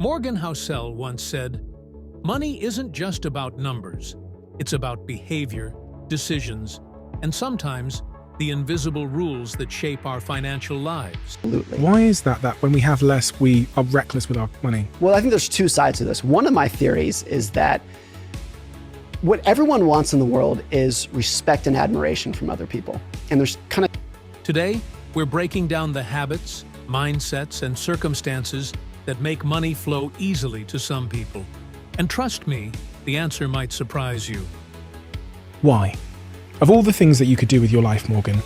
Morgan Housel once said, "Money isn't just about numbers. It's about behavior, decisions, and sometimes the invisible rules that shape our financial lives." Absolutely. Why is that when we have less, we are reckless with our money? Well, I think there's two sides to this. One of my theories is that what everyone wants in the world is respect and admiration from other people. And there's kind of... Today, we're breaking down the habits, mindsets, and circumstances that make money flow easily to some people. And trust me, the answer might surprise you. Why? Of all the things that you could do with your life, Morgan,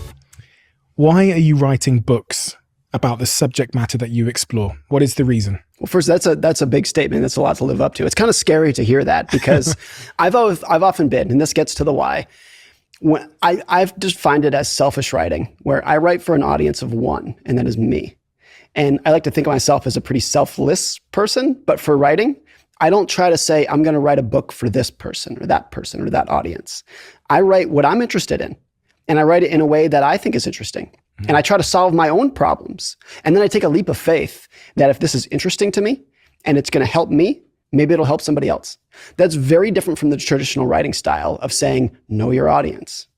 why are you writing books about the subject matter that you explore? What is the reason? Well, first, that's a big statement. That's a lot to live up to. It's kind of scary to hear that because I've often been, and this gets to the why, when I've defined it as selfish writing, where I write for an audience of one, and that is me. And I like to think of myself as a pretty selfless person, but for writing, I don't try to say, I'm going to write a book for this person or that audience. I write what I'm interested in, and I write it in a way that I think is interesting. And I try to solve my own problems. And then I take a leap of faith that if this is interesting to me and it's going to help me, maybe it'll help somebody else. That's very different from the traditional writing style of saying, know your audience.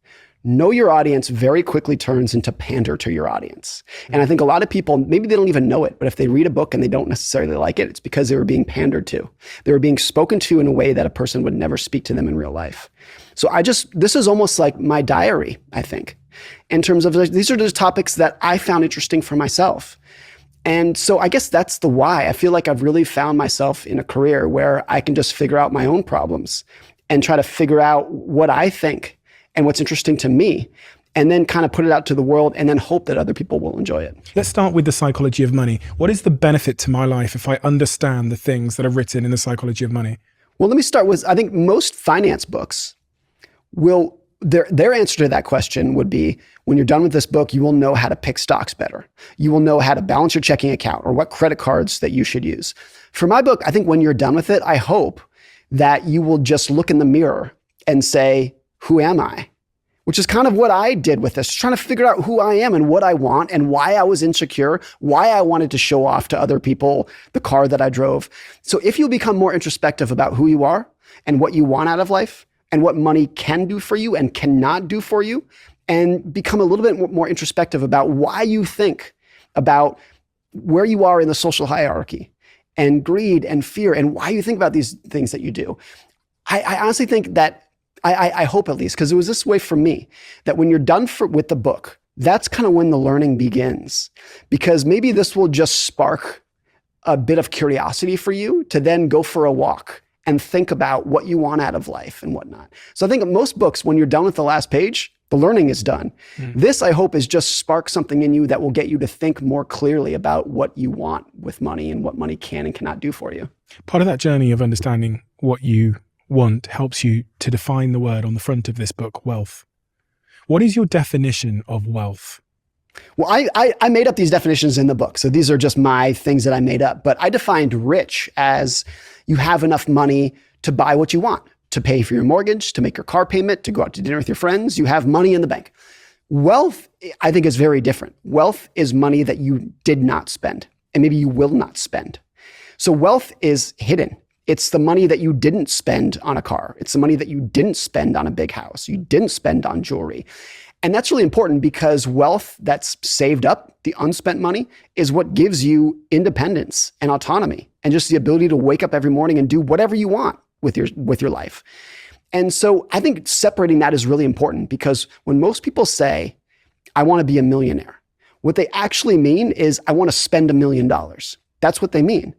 Know your audience very quickly turns into pander to your audience. And I think a lot of people, maybe they don't even know it, but if they read a book and they don't necessarily like it, it's because they were being pandered to. They were being spoken to in a way that a person would never speak to them in real life. So this is almost like my diary, I think, in terms of these are just topics that I found interesting for myself. And so I guess that's the why. I feel like I've really found myself in a career where I can just figure out my own problems and try to figure out what I think and what's interesting to me, and then kind of put it out to the world and then hope that other people will enjoy it. Let's start with the psychology of money. What is the benefit to my life if I understand the things that are written in the psychology of money? Well, let me start with, I think most finance books their answer to that question would be, when you're done with this book, you will know how to pick stocks better. You will know how to balance your checking account or what credit cards that you should use. For my book, I think when you're done with it, I hope that you will just look in the mirror and say, who am I? Which is kind of what I did with this, trying to figure out who I am and what I want and why I was insecure, why I wanted to show off to other people the car that I drove. So if you become more introspective about who you are and what you want out of life and what money can do for you and cannot do for you, and become a little bit more introspective about why you think about where you are in the social hierarchy and greed and fear and why you think about these things that you do. I honestly think that I hope, at least, because it was this way for me, that when you're done with the book, that's kind of when the learning begins. Because maybe this will just spark a bit of curiosity for you to then go for a walk and think about what you want out of life and whatnot. So I think most books, when you're done with the last page, the learning is done. This, I hope, is just spark something in you that will get you to think more clearly about what you want with money and what money can and cannot do for you. Part of that journey of understanding what you want helps you to define the word on the front of this book, wealth. What is your definition of wealth? Well, I made up these definitions in the book. So these are just my things that I made up. But I defined rich as you have enough money to buy what you want, to pay for your mortgage, to make your car payment, to go out to dinner with your friends. You have money in the bank. Wealth, I think, is very different. Wealth is money that you did not spend, and maybe you will not spend. So wealth is hidden. It's the money that you didn't spend on a car. It's the money that you didn't spend on a big house. You didn't spend on jewelry. And that's really important because wealth that's saved up, the unspent money, is what gives you independence and autonomy and just the ability to wake up every morning and do whatever you want with your life. And so I think separating that is really important, because when most people say, I want to be a millionaire, what they actually mean is, I want to spend $1 million. That's what they mean.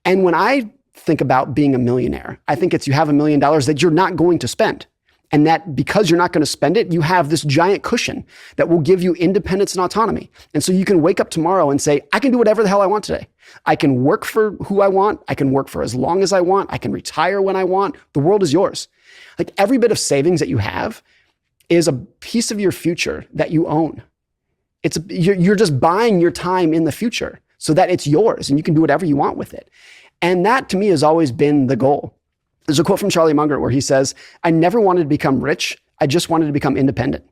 And when I think about being a millionaire, I think it's you have $1 million that you're not going to spend. And that because you're not going to spend it, you have this giant cushion that will give you independence and autonomy. And so you can wake up tomorrow and say, I can do whatever the hell I want today. I can work for who I want. I can work for as long as I want. I can retire when I want. The world is yours. Like, every bit of savings that you have is a piece of your future that you own. You're just buying your time in the future so that it's yours and you can do whatever you want with it. And that, to me, has always been the goal. There's a quote from Charlie Munger where he says, I never wanted to become rich. I just wanted to become independent.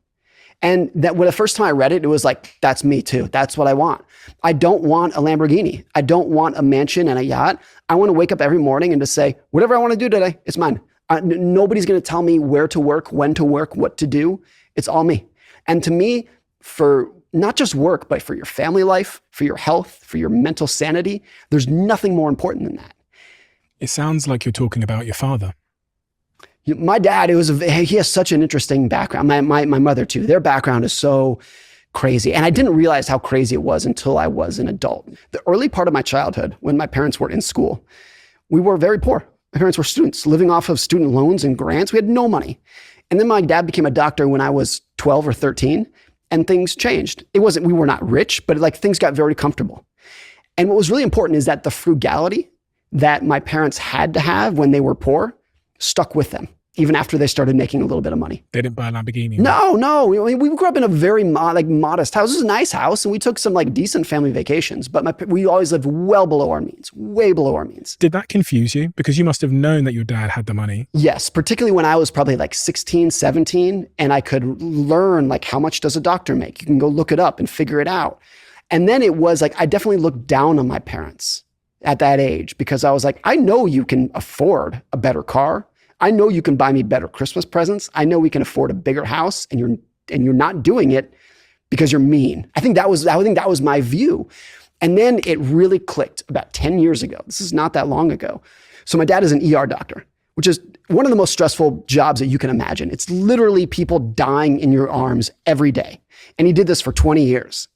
And that when the first time I read it, it was like, that's me too. That's what I want. I don't want a Lamborghini. I don't want a mansion and a yacht. I want to wake up every morning and just say, whatever I want to do today, it's mine. Nobody's going to tell me where to work, when to work, what to do. It's all me. And to me, for not just work, but for your family life, for your health, for your mental sanity, there's nothing more important than that. It sounds like you're talking about your father. My dad, he has such an interesting background. My mother too. Their background is so crazy. And I didn't realize how crazy it was until I was an adult. The early part of my childhood, when my parents were in school, we were very poor. My parents were students living off of student loans and grants. We had no money. And then my dad became a doctor when I was 12 or 13, and things changed. We were not rich, but like things got very comfortable. And what was really important is that the frugality that my parents had to have when they were poor stuck with them, even after they started making a little bit of money. They didn't buy a Lamborghini. No. We grew up in a very modest house. It was a nice house, and we took some like decent family vacations, but we always lived well below our means, way below our means. Did that confuse you? Because you must have known that your dad had the money. Yes, particularly when I was probably like 16, 17, and I could learn like how much does a doctor make? You can go look it up and figure it out. And then it was like, I definitely looked down on my parents at that age because I was like, I know you can afford a better car. I know you can buy me better Christmas presents. I know we can afford a bigger house, and you're not doing it because you're mean. I think that was my view. And then it really clicked about 10 years ago. This is not that long ago. So my dad is an ER doctor, which is one of the most stressful jobs that you can imagine. It's literally people dying in your arms every day. And he did this for 20 years.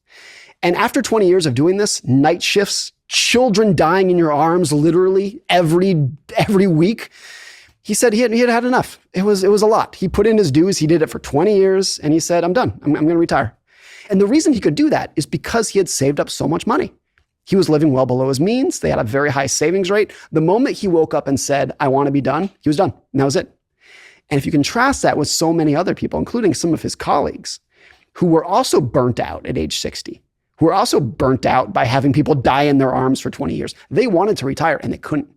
And after 20 years of doing this, night shifts, children dying in your arms literally every week, he said he had had enough. It was a lot. He put in his dues. He did it for 20 years. And he said, I'm done. I'm going to retire. And the reason he could do that is because he had saved up so much money. He was living well below his means. They had a very high savings rate. The moment he woke up and said, I want to be done, he was done. And that was it. And if you contrast that with so many other people, including some of his colleagues, who were also burnt out at age 60, who were also burnt out by having people die in their arms for 20 years, they wanted to retire and they couldn't.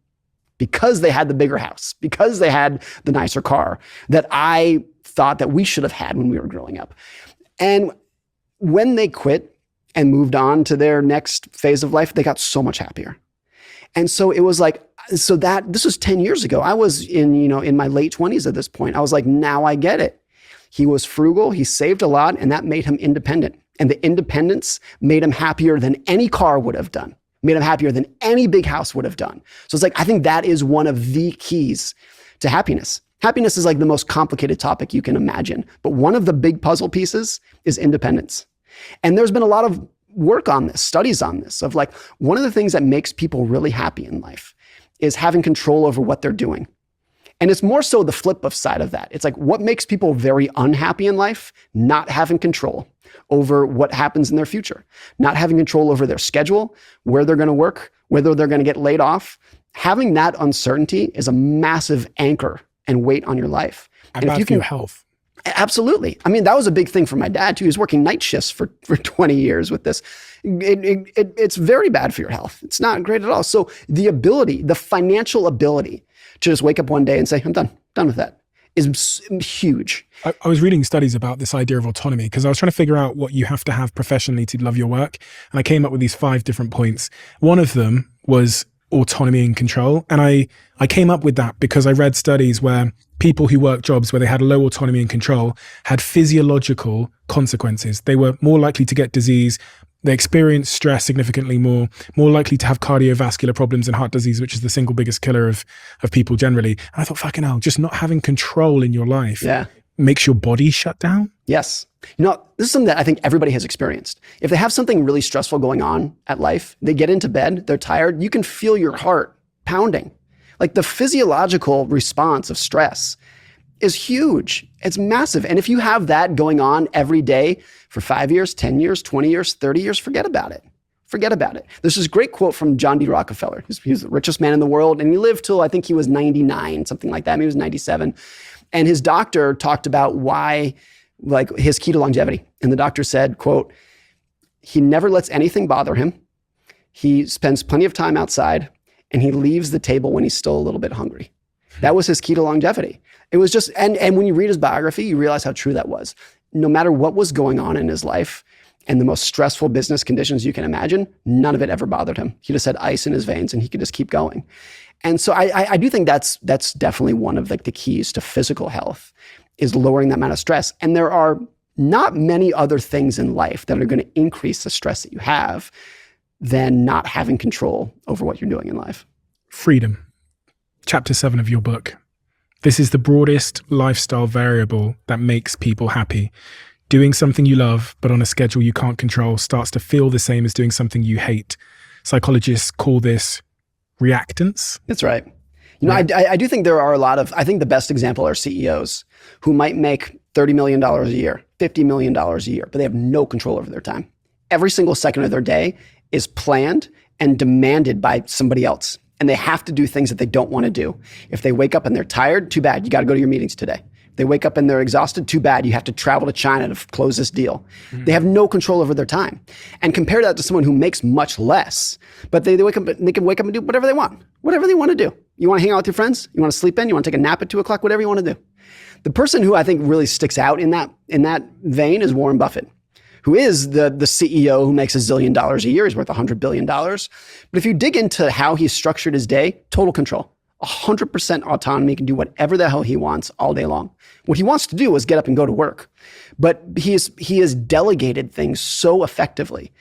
Because they had the bigger house, because they had the nicer car that I thought that we should have had when we were growing up. And when they quit and moved on to their next phase of life, they got so much happier. And so it was like, this was 10 years ago. I was in my late 20s at this point. I was like, now I get it. He was frugal, he saved a lot, and that made him independent. And the independence made him happier than any car would have done. Made him happier than any big house would have done. So it's like, I think that is one of the keys to happiness. Happiness is like the most complicated topic you can imagine. But one of the big puzzle pieces is independence. And there's been a lot of work on this, studies on this, of like, one of the things that makes people really happy in life is having control over what they're doing. And it's more so the flip of side of that. It's like, what makes people very unhappy in life? Not having control over what happens in their future, not having control over their schedule, where they're going to work, whether they're going to get laid off. Having that uncertainty is a massive anchor and weight on your life. And if you can, your health. Absolutely. I mean, that was a big thing for my dad too. He was working night shifts for 20 years with this. It's very bad for your health. It's not great at all. So the financial ability to just wake up one day and say, I'm done with that, is huge. I was reading studies about this idea of autonomy because I was trying to figure out what you have to have professionally to love your work. And I came up with these 5 different points. One of them was autonomy and control. And I came up with that because I read studies where people who work jobs where they had low autonomy and control had physiological consequences. They were more likely to get disease. They experienced stress significantly more likely to have cardiovascular problems and heart disease, which is the single biggest killer of people generally. And I thought, fucking hell, just not having control in your life makes your body shut down. Yes. This is something that I think everybody has experienced. If they have something really stressful going on at life, they get into bed, they're tired, you can feel your heart pounding. Like the physiological response of stress is huge. It's massive. And if you have that going on every day for 5 years, 10 years, 20 years, 30 years, forget about it. Forget about it. There's this great quote from John D. Rockefeller. He was the richest man in the world, and he lived till I think he was 99, something like that. Maybe he was 97. And his doctor talked about why, like his key to longevity. And the doctor said, quote, he never lets anything bother him. He spends plenty of time outside, and he leaves the table when he's still a little bit hungry. That was his key to longevity. It was just, and when you read his biography, you realize how true that was. no matter what was going on in his life and the most stressful business conditions you can imagine, none of it ever bothered him. He just had ice in his veins and he could just keep going. And so I do think that's definitely one of like the keys to physical health, is lowering that amount of stress. And there are not many other things in life that are going to increase the stress that you have than not having control over what you're doing in life. Freedom. Chapter 7 of your book. This is the broadest lifestyle variable that makes people happy. Doing something you love, but on a schedule you can't control, starts to feel the same as doing something you hate. Psychologists call this reactance. That's right. You know, I do think there are a lot of, I think the best example are CEOs who might make $30 million a year, $50 million a year, but they have no control over their time. Every single second of their day is planned and demanded by somebody else. And they have to do things that they don't want to do. If they wake up and they're tired, too bad, you got to go to your meetings today. If they wake up and they're exhausted, too bad, you have to travel to China to close this deal. Mm-hmm. They have no control over their time. And compare that to someone who makes much less, but they wake up and they can wake up and do whatever they want to do. You want to hang out with your friends? You want to sleep in? You want to take a nap at 2 o'clock? Whatever you want to do. The person who I think really sticks out in that vein is Warren Buffett, who is the CEO who makes $1 zillion a year. He's worth $100 billion. But if you dig into how he's structured his day, total control, 100% autonomy, can do whatever the hell he wants all day long. What he wants to do is get up and go to work. But he has delegated things so effectively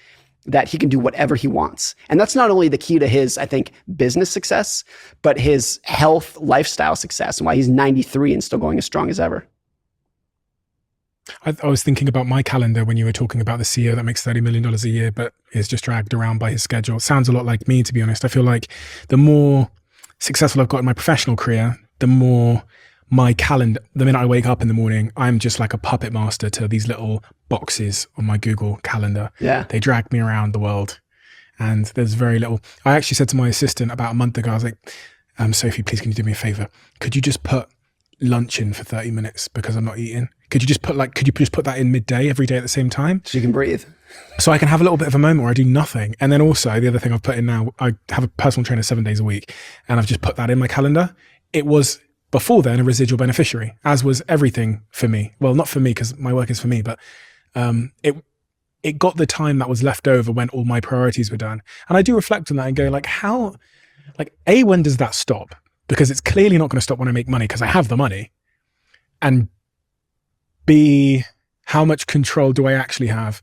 that he can do whatever he wants. And that's not only the key to his, I think, business success, but his health, lifestyle success, and why he's 93 and still going as strong as ever. I was thinking about my calendar when you were talking about the CEO that makes $30 million a year, but is just dragged around by his schedule. It sounds a lot like me, to be honest. I feel like the more successful I've got in my professional career, the more my calendar, the minute I wake up in the morning, I'm just like a puppet master to these little boxes on my Google calendar. Yeah. They drag me around the world and there's very little. I actually said to my assistant about a month ago, I was like, Sophie, please can you do me a favor? Could you just put lunch in for 30 minutes because I'm not eating? Could you just put that in midday every day at the same time? So you can breathe. So I can have a little bit of a moment where I do nothing. And then also the other thing I've put in now, I have a personal trainer 7 days a week and I've just put that in my calendar. It was before then a residual beneficiary, as was everything for me. Well, not for me because my work is for me, but it got the time that was left over when all my priorities were done. And I do reflect on that and go like, when does that stop? Because it's clearly not going to stop when I make money because I have the money. And B, how much control do I actually have?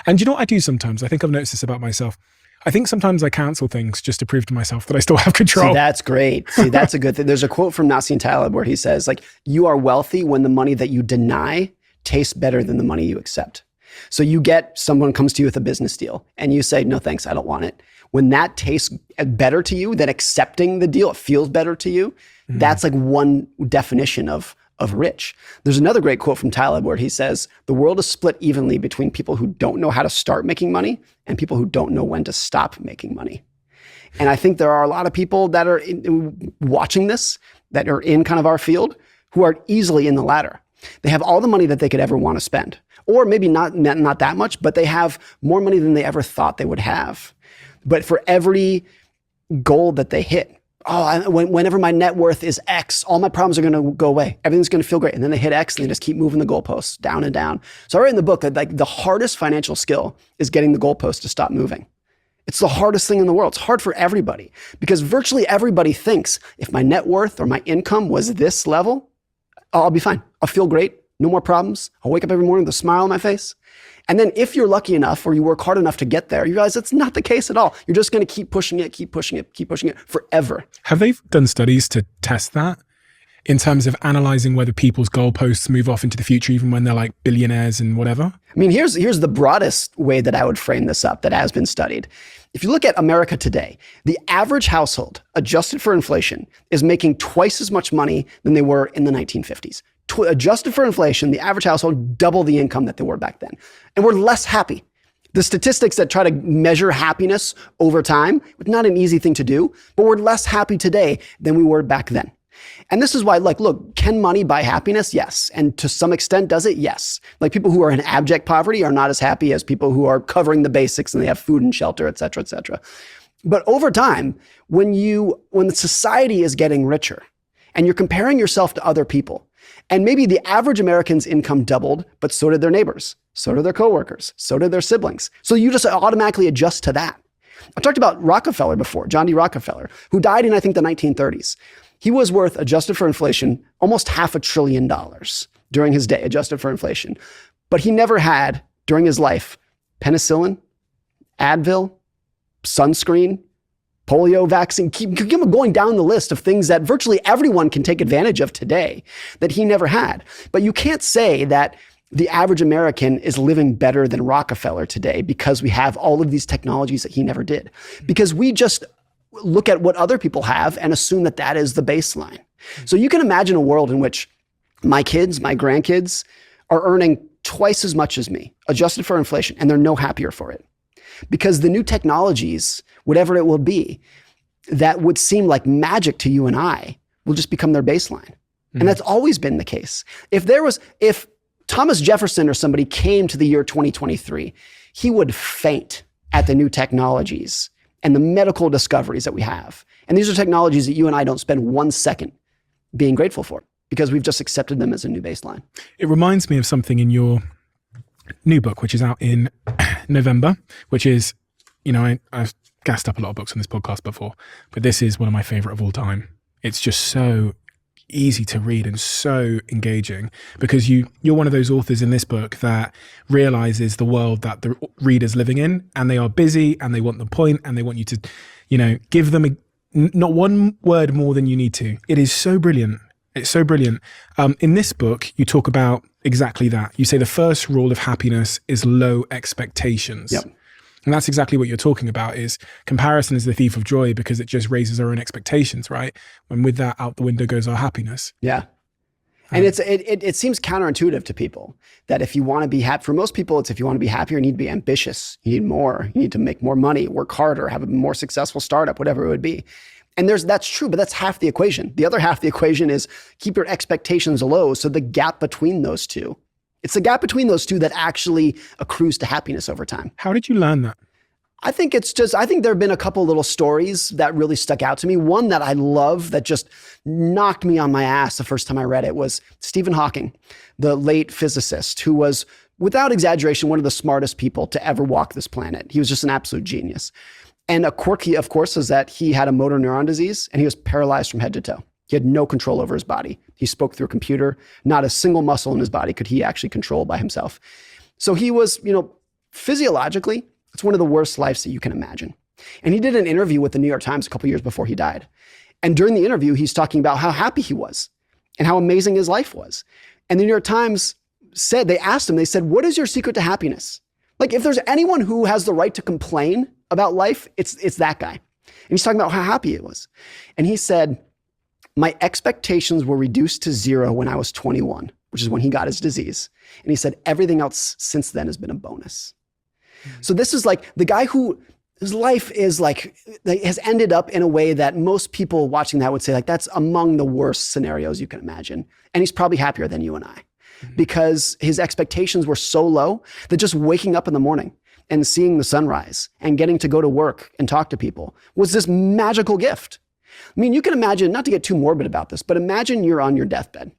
And you know what I do sometimes? I think I've noticed this about myself. I think sometimes I cancel things just to prove to myself that I still have control. See, that's great. See, that's a good thing. There's a quote from Nassim Taleb where he says, like, you are wealthy when the money that you deny tastes better than the money you accept. So you get someone comes to you with a business deal and you say, no, thanks, I don't want it. When that tastes better to you than accepting the deal, it feels better to you. Mm-hmm. That's like one definition of rich. There's another great quote from Taleb where he says, the world is split evenly between people who don't know how to start making money and people who don't know when to stop making money. And I think there are a lot of people that are watching this, that are in kind of our field, who are easily in the latter. They have all the money that they could ever want to spend, or maybe not that much, but they have more money than they ever thought they would have. But for every goal that they hit, whenever my net worth is X, all my problems are going to go away. Everything's going to feel great. And then they hit X and they just keep moving the goalposts down and down. So I write in the book that like the hardest financial skill is getting the goalpost to stop moving. It's the hardest thing in the world. It's hard for everybody because virtually everybody thinks if my net worth or my income was this level, I'll be fine. I'll feel great. No more problems. I'll wake up every morning with a smile on my face. And then if you're lucky enough or you work hard enough to get there, you realize it's not the case at all. You're just going to keep pushing it forever. Have they done studies to test that in terms of analyzing whether people's goalposts move off into the future, even when they're like billionaires and whatever? I mean, here's the broadest way that I would frame this up that has been studied. If you look at America today, the average household, adjusted for inflation, is making twice as much money than they were in the 1950s. Adjusted for inflation, the average household double the income that they were back then. And we're less happy. The statistics that try to measure happiness over time, it's not an easy thing to do, but we're less happy today than we were back then. And this is why, like, look, can money buy happiness? Yes. And to some extent, does it? Yes. Like people who are in abject poverty are not as happy as people who are covering the basics and they have food and shelter, et cetera, et cetera. But over time, when the society is getting richer and you're comparing yourself to other people, And maybe the average American's income doubled, but so did their neighbors, so did their coworkers, so did their siblings. So you just automatically adjust to that. I talked about Rockefeller before, John D. Rockefeller, who died in, I think, the 1930s. He was worth, adjusted for inflation, almost $500 billion during his day, adjusted for inflation. But he never had, during his life, penicillin, Advil, sunscreen, polio vaccine. Keep going down the list of things that virtually everyone can take advantage of today that he never had. But you can't say that the average American is living better than Rockefeller today because we have all of these technologies that he never did. Because we just look at what other people have and assume that that is the baseline. So you can imagine a world in which my kids, my grandkids are earning twice as much as me, adjusted for inflation, and they're no happier for it. Because the new technologies, whatever it will be, that would seem like magic to you and I, will just become their baseline. And that's always been the case. If Thomas Jefferson or somebody came to the year 2023, he would faint at the new technologies and the medical discoveries that we have. And these are technologies that you and I don't spend 1 second being grateful for because we've just accepted them as a new baseline. It reminds me of something in your new book, which is out in November, which is, I've gassed up a lot of books on this podcast before, but this is one of my favorite of all time. It's just so easy to read and so engaging because you're one of those authors in this book that realizes the world that the reader's living in, and they are busy and they want the point and they want you to, give them not one word more than you need to. It is so brilliant. It's so brilliant. In this book, you talk about exactly that. You say the first rule of happiness is low expectations. Yep. And that's exactly what you're talking about, is comparison is the thief of joy because it just raises our own expectations, right? When with that out the window goes our happiness. Yeah. And it seems counterintuitive to people that if you want to be happy, for most people, it's if you want to be happier, you need to be ambitious. You need more. You need to make more money, work harder, have a more successful startup, whatever it would be. And that's true, but that's half the equation. The other half of the equation is keep your expectations low. So the gap between those two, it's the gap between those two that actually accrues to happiness over time. How did you learn that? I think there have been a couple little stories that really stuck out to me. One that I love that just knocked me on my ass the first time I read it was Stephen Hawking, the late physicist, who was, without exaggeration, one of the smartest people to ever walk this planet. He was just an absolute genius. And a quirk, of course, is that he had a motor neuron disease and he was paralyzed from head to toe. He had no control over his body. He spoke through a computer. Not a single muscle in his body could he actually control by himself. So he was, physiologically, it's one of the worst lives that you can imagine. And he did an interview with the New York Times a couple years before he died. And during the interview, he's talking about how happy he was and how amazing his life was. And the New York Times they asked him, what is your secret to happiness? Like, if there's anyone who has the right to complain about life, it's that guy. And he's talking about how happy he was. And he said, my expectations were reduced to 0 when I was 21, which is when he got his disease. And he said, everything else since then has been a bonus. Mm-hmm. So this is like the guy whose life is has ended up in a way that most people watching that would say, that's among the worst scenarios you can imagine. And he's probably happier than you and I, because his expectations were so low that just waking up in the morning and seeing the sunrise and getting to go to work and talk to people was this magical gift. I mean, you can imagine, not to get too morbid about this, but imagine you're on your deathbed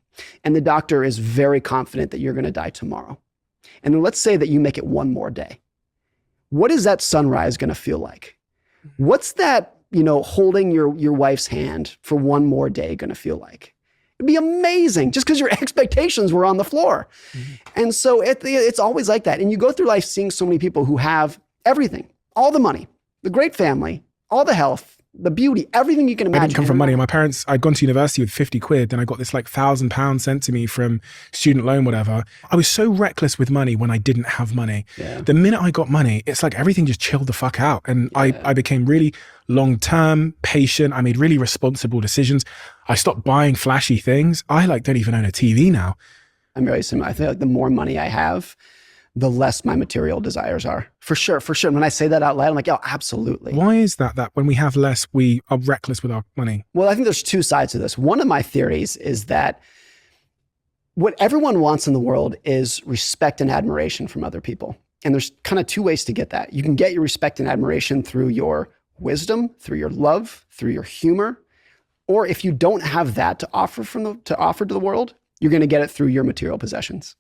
and the doctor is very confident that you're going to die tomorrow. And then let's say that you make it one more day. What is that sunrise going to feel like? What's that, holding your wife's hand for one more day going to feel like? It'd be amazing just because your expectations were on the floor. Mm-hmm. And so it's always like that. And you go through life seeing so many people who have everything, all the money, the great family, all the health, the beauty, everything you can imagine. I didn't come from money. My parents, I'd gone to university with 50 quid and I got this £1,000 sent to me from student loan, whatever. I was so reckless with money when I didn't have money. Yeah. The minute I got money, it's like everything just chilled the fuck out. And yeah. I became really long-term, patient. I made really responsible decisions. I stopped buying flashy things. I don't even own a TV now. I'm very similar. I feel like the more money I have, the less my material desires are. For sure, for sure. And when I say that out loud, I'm like, oh, absolutely. Why is that when we have less, we are reckless with our money? Well, I think there's two sides to this. One of my theories is that what everyone wants in the world is respect and admiration from other people. And there's kind of two ways to get that. You can get your respect and admiration through your wisdom, through your love, through your humor. Or if you don't have that to offer to the world, You're going to get it through your material possessions.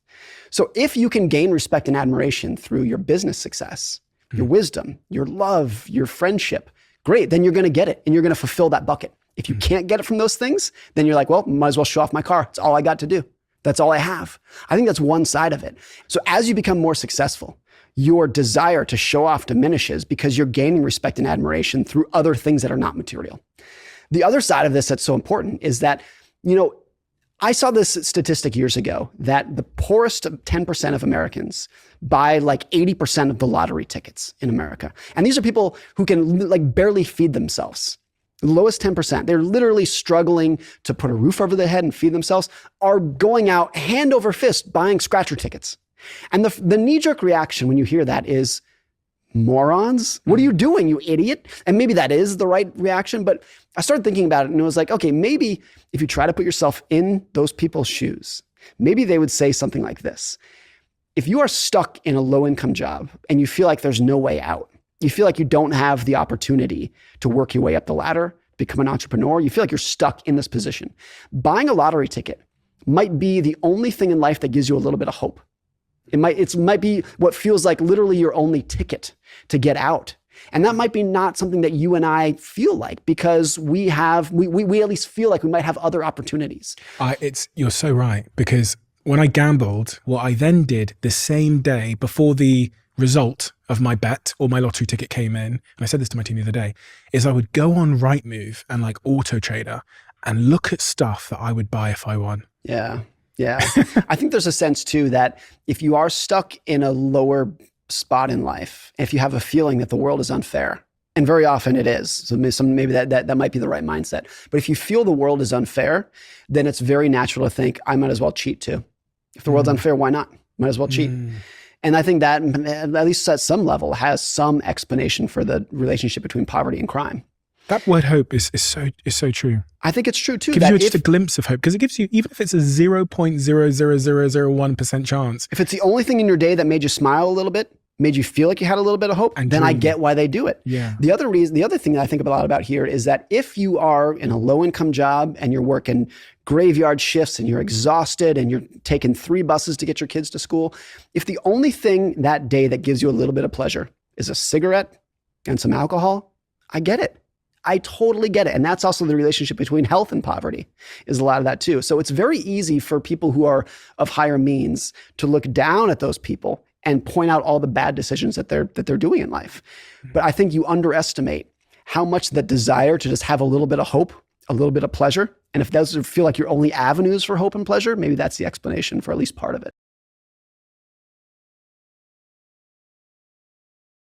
So if you can gain respect and admiration through your business success, your wisdom, your love, your friendship, great, then you're going to get it and you're going to fulfill that bucket. If you can't get it from those things, then you're like, well, might as well show off my car. It's all I got to do. That's all I have. I think that's one side of it. So as you become more successful, your desire to show off diminishes because you're gaining respect and admiration through other things that are not material. The other side of this that's so important is that, I saw this statistic years ago that the poorest 10% of Americans buy like 80% of the lottery tickets in America. And these are people who can like barely feed themselves. The lowest 10%, they're literally struggling to put a roof over their head and feed themselves, are going out hand over fist buying scratcher tickets. And the knee-jerk reaction when you hear that is, morons? What are you doing, you idiot? And maybe that is the right reaction, but I started thinking about it and it was like, okay, maybe if you try to put yourself in those people's shoes, maybe they would say something like this. If you are stuck in a low-income job and you feel like there's no way out, you feel like you don't have the opportunity to work your way up the ladder, become an entrepreneur, you feel like you're stuck in this position, buying a lottery ticket might be the only thing in life that gives you a little bit of hope. It might be what feels like literally your only ticket to get out. And that might be not something that you and I feel like because we at least feel like we might have other opportunities. You're so right, because when I gambled, what I then did the same day before the result of my bet or my lottery ticket came in, and I said this to my team the other day, is I would go on Rightmove and like Auto Trader and look at stuff that I would buy if I won. Yeah. I think there's a sense too that if you are stuck in a lower spot in life, if you have a feeling that the world is unfair, and very often it is, so maybe that might be the right mindset. But if you feel the world is unfair, then it's very natural to think, I might as well cheat too. If the world's unfair, why not? Might as well cheat. And I think that, at least at some level, has some explanation for the relationship between poverty and crime. That word hope is so true. I think it's true too. It gives you just a glimpse of hope, because it gives you, even if it's a 0.00001% chance. If it's the only thing in your day that made you smile a little bit, made you feel like you had a little bit of hope, then I get why they do it. Yeah. The other thing that I think a lot about here is that if you are in a low-income job and you're working graveyard shifts and you're exhausted and you're taking 3 buses to get your kids to school, if the only thing that day that gives you a little bit of pleasure is a cigarette and some alcohol, I get it. I totally get it. And that's also the relationship between health and poverty, is a lot of that too. So it's very easy for people who are of higher means to look down at those people and point out all the bad decisions that they're doing in life. But I think you underestimate how much the desire to just have a little bit of hope, a little bit of pleasure, and if those feel like your only avenues for hope and pleasure, maybe that's the explanation for at least part of it.